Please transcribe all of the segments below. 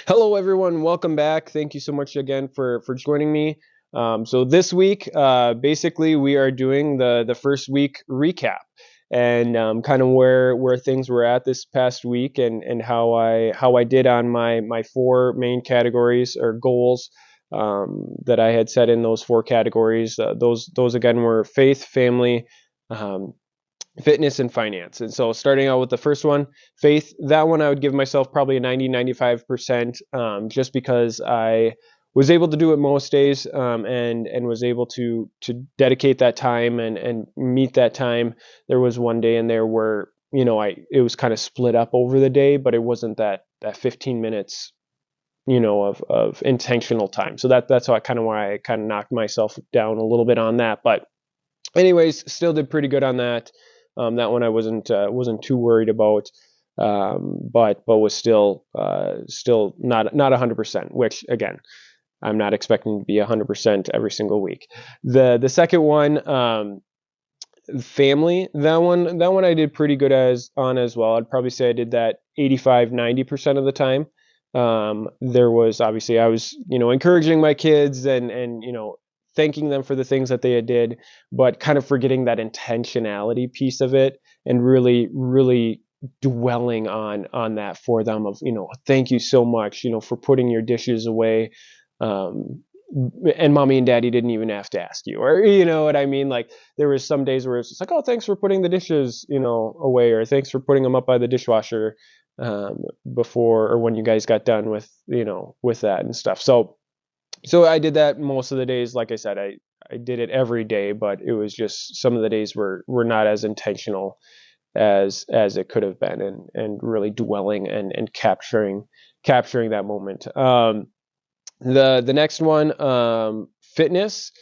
Hello, everyone. Welcome back. Thank you so much again for joining me. So this week, basically, we are doing the first week recap and kind of where things were at this past week and how I did on my four main categories or goals that I had set in those four categories. Those again were faith, family, um, fitness, and finance. And so starting out with the first one, faith, that one I would give myself probably a 90-95%, just because I was able to do it most days, and was able to dedicate that time and meet that time. There was one day in there where I it was kind of split up over the day, but it wasn't that 15 minutes of intentional time. So that's how I kind of why I kind of knocked myself down a little bit on that. But anyways, still did pretty good on that. That one I wasn't too worried about, but was still not 100%. Which again, I'm not expecting to be 100% every single week. The second one, family, that one I did pretty good as well. I'd probably say I did that 85-90% of the time. There was obviously I was encouraging my kids and thanking them for the things that they did, but kind of forgetting that intentionality piece of it and really dwelling on that for them of thank you so much for putting your dishes away, um, and mommy and daddy didn't even have to ask you, or you know what I mean. Like there was some days where it's just like, oh, thanks for putting the dishes away, or thanks for putting them up by the dishwasher, um, before or when you guys got done with that and stuff. So I did that most of the days. Like I said, I did it every day, but it was just some of the days were not as intentional as it could have been, and really dwelling and capturing that moment. The next one, fitness.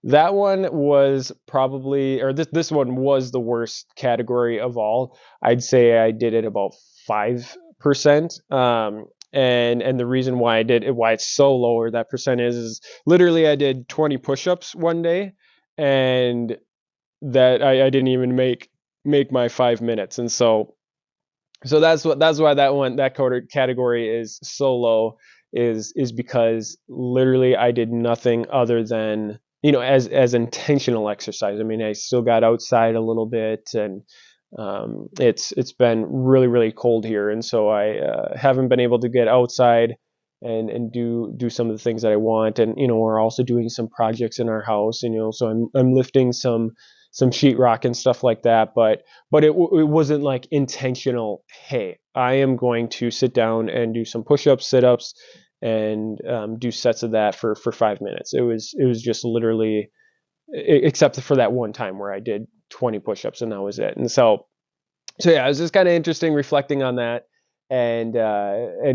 That one was probably, or this one was the worst category of all. I'd say I did it about 5%. And the reason why why it's so low, or that percent is literally I did 20 push-ups one day, and that I didn't even make my 5 minutes. And so that's why that category is so low, is because literally I did nothing other than as intentional exercise. I mean, I still got outside a little bit, and it's been really cold here, and so I haven't been able to get outside and do some of the things that I want. And we're also doing some projects in our house, so I'm lifting some sheetrock and stuff like that. But it wasn't like intentional. Hey, I am going to sit down and do some push-ups, sit-ups, and do sets of that for 5 minutes. It was just literally, except for that one time where I did 20 push-ups and that was it. And so yeah, it was just kind of interesting reflecting on that, and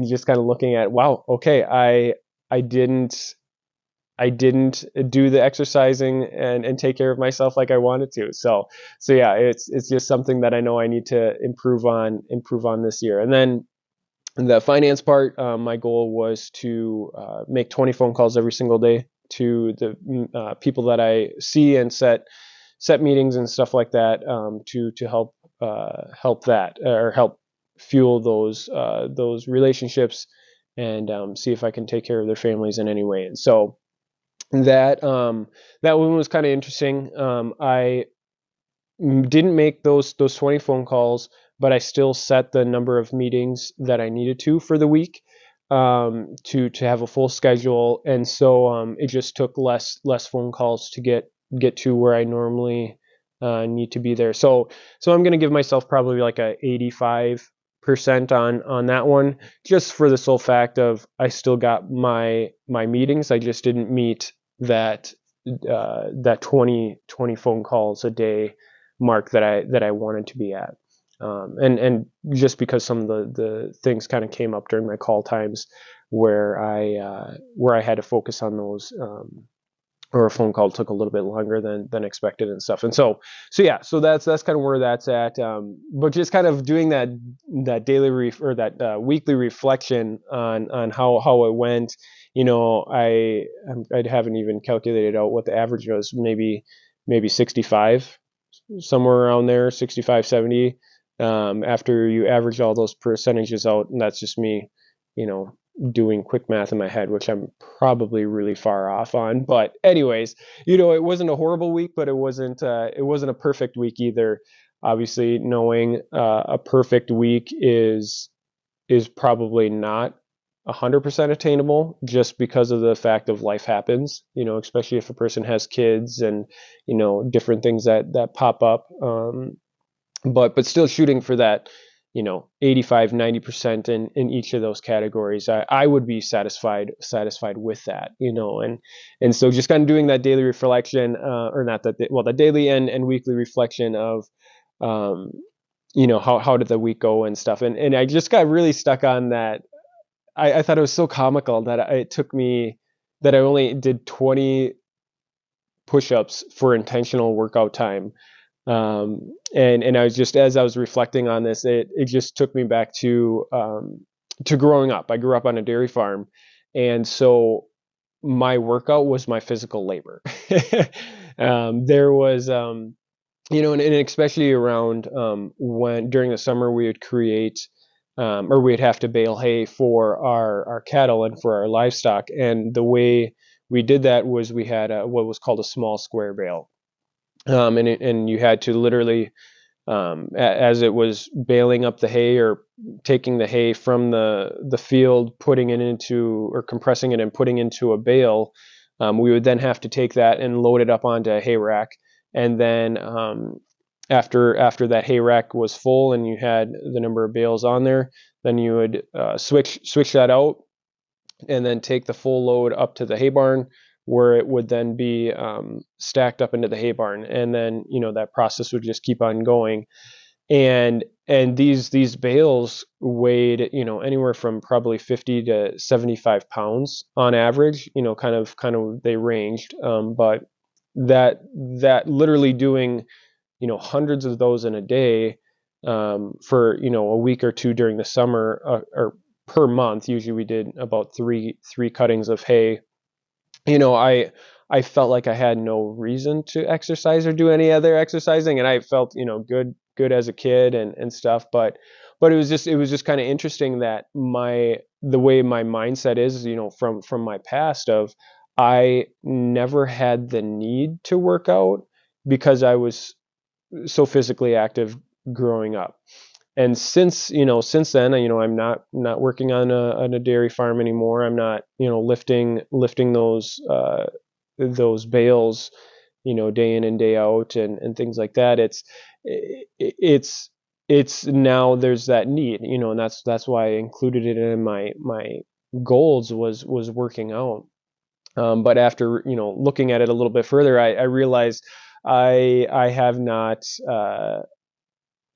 just kind of looking at, wow, okay, I didn't I didn't do the exercising and take care of myself like I wanted to. So yeah, it's just something that I know I need to improve on this year. And then the finance part, my goal was to make 20 phone calls every single day to the people that I see, and set meetings and stuff like that, to help that, or help fuel those relationships, and see if I can take care of their families in any way. And so that one was kind of interesting. I didn't make those 20 phone calls, but I still set the number of meetings that I needed to for the week, to have a full schedule. And so it just took less phone calls to get to where I normally need to be there. So I'm gonna give myself probably like a 85% on that one, just for the sole fact of I still got my meetings. I just didn't meet that that 20 phone calls a day mark that I wanted to be at. And just because some of the things kind of came up during my call times where I had to focus on those, or a phone call took a little bit longer than expected and stuff. And so yeah, so that's kind of where that's at. But just kind of doing that daily or that weekly reflection on how it went. I haven't even calculated out what the average was. Maybe 65, somewhere around there, 65, 70. After you average all those percentages out, and that's just me, doing quick math in my head, which I'm probably really far off on. But anyways, it wasn't a horrible week, but it wasn't a perfect week either. Obviously, knowing a perfect week is probably not 100% attainable, just because of the fact of life happens, especially if a person has kids and, different things that pop up. But still shooting for that, 85, 90% in each of those categories, I would be satisfied with that, and so just kind of doing that daily reflection, or not that, well, the daily and weekly reflection of, um, how did the week go and stuff. And I just got really stuck on that. I thought it was so comical that it took me, that I only did 20 push-ups for intentional workout time. And I was just, as I was reflecting on this, it just took me back to growing up. I grew up on a dairy farm, and so my workout was my physical labor. There was, and especially around, when during the summer we would create, or we'd have to bale hay for our cattle and for our livestock. And the way we did that was we had what was called a small square bale. And you had to literally, as it was baling up the hay or taking the hay from the field, putting it into, or compressing it and putting into a bale, we would then have to take that and load it up onto a hay rack. And then, after that hay rack was full and you had the number of bales on there, then you would switch that out, and then take the full load up to the hay barn, where it would then be, stacked up into the hay barn. And then, that process would just keep on going. And these bales weighed, anywhere from probably 50 to 75 pounds on average, kind of they ranged. But that literally doing, hundreds of those in a day, for, a week or two during the summer, or per month. Usually we did about three cuttings of hay. I felt like I had no reason to exercise or do any other exercising, and I felt, good as a kid and stuff. But it was just kind of interesting that the way my mindset is, from my past, of I never had the need to work out because I was so physically active growing up. And since then, I'm not working on a dairy farm anymore. I'm not, lifting those bales, day in and day out, and things like that. It's now there's that need, and that's why I included it in my goals, was working out. But after, looking at it a little bit further, I realized I have not.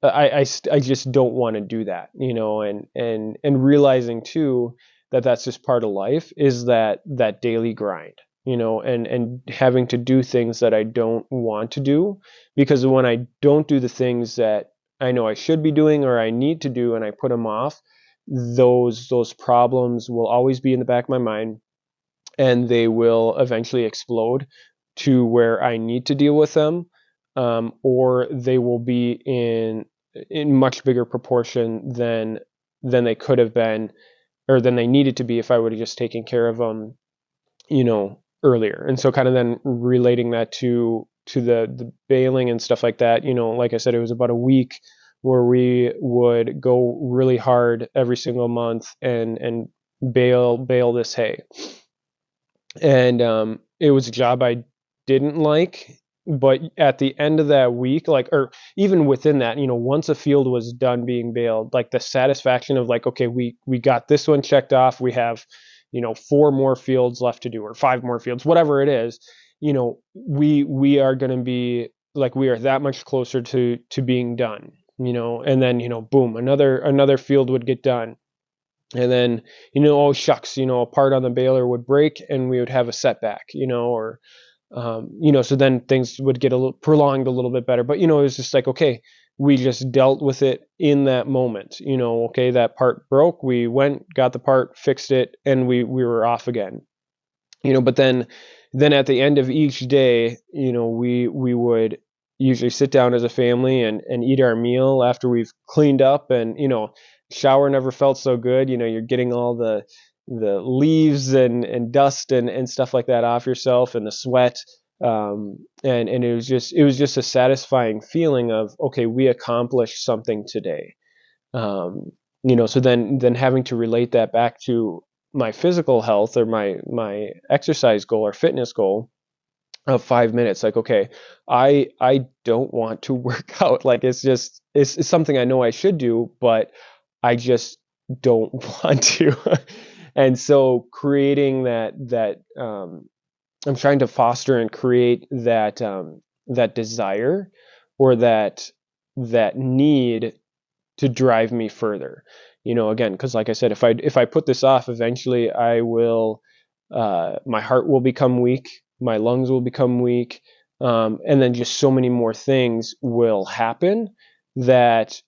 I just don't want to do that, and realizing too that that's just part of life, is that daily grind, and having to do things that I don't want to do, because when I don't do the things that I know I should be doing or I need to do, and I put them off, those problems will always be in the back of my mind, and they will eventually explode to where I need to deal with them, or they will be in much bigger proportion than they could have been, or than they needed to be, if I would have just taken care of them, earlier. And so, kind of then relating that to the baling and stuff like that, like I said, it was about a week where we would go really hard every single month and bale this hay. And it was a job I didn't like, but at the end of that week, like, or even within that, once a field was done being baled, like the satisfaction of, like, okay, we got this one checked off, we have, 4 more fields left to do, or 5 more fields, whatever it is, we are going to be, like, we are that much closer to being done, and then, boom, another field would get done. And then, oh shucks, a part on the baler would break and we would have a setback, or, so then things would get a little prolonged, a little bit better. But, it was just like, okay, we just dealt with it in that moment, okay, that part broke, we went, got the part, fixed it, and we were off again, but then at the end of each day, we would usually sit down as a family and eat our meal after we've cleaned up. And, shower never felt so good. You're getting all leaves and dust and stuff like that off yourself, and the sweat. And it was just a satisfying feeling of, okay, we accomplished something today. So then having to relate that back to my physical health, or my exercise goal or fitness goal of 5 minutes. Like, okay, I don't want to work out. Like, it's something I know I should do, but I just don't want to. And so creating that I'm trying to foster and create that desire, or that need to drive me further. Again, because like I said, if I put this off, eventually I will, my heart will become weak, my lungs will become weak, and then just so many more things will happen that,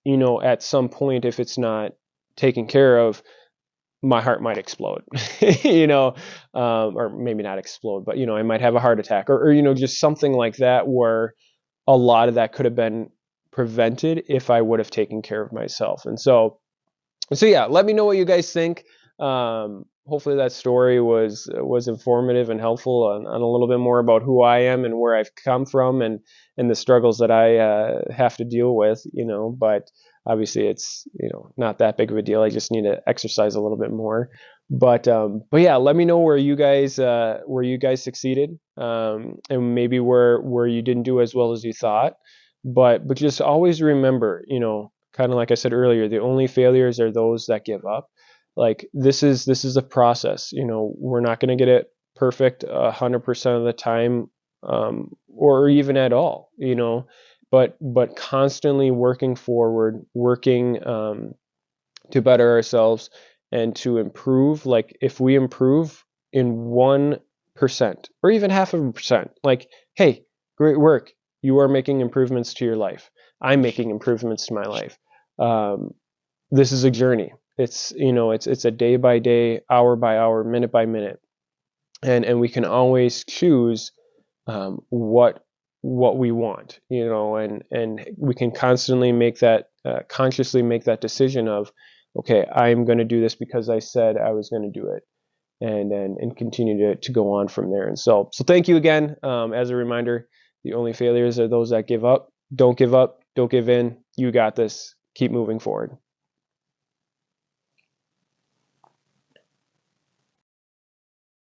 at some point, if it's not taken care of, my heart might explode, or maybe not explode, but I might have a heart attack, or just something like that, where a lot of that could have been prevented if I would have taken care of myself. And so yeah, let me know what you guys think. Hopefully that story was informative and helpful on a little bit more about who I am and where I've come from, and the struggles that I have to deal with. But obviously it's not that big of a deal. I just need to exercise a little bit more. But yeah, let me know where you guys succeeded, and maybe where you didn't do as well as you thought. But just always remember, kind of like I said earlier, the only failures are those that give up. Like, this is a process. We're not going to get it perfect 100% of the time, or even at all. But constantly working forward, working to better ourselves and to improve. Like, if we improve in 1% or even half of a percent, like, hey, great work. You are making improvements to your life. I'm making improvements to my life. This is a journey. It's a day by day, hour by hour, minute by minute, and we can always choose what we want, and we can constantly make that consciously make that decision of, okay, I'm going to do this because I said I was going to do it, and continue to go on from there. And so thank you again. As a reminder, the only failures are those that give up. Don't give up. Don't give in. You got this. Keep moving forward.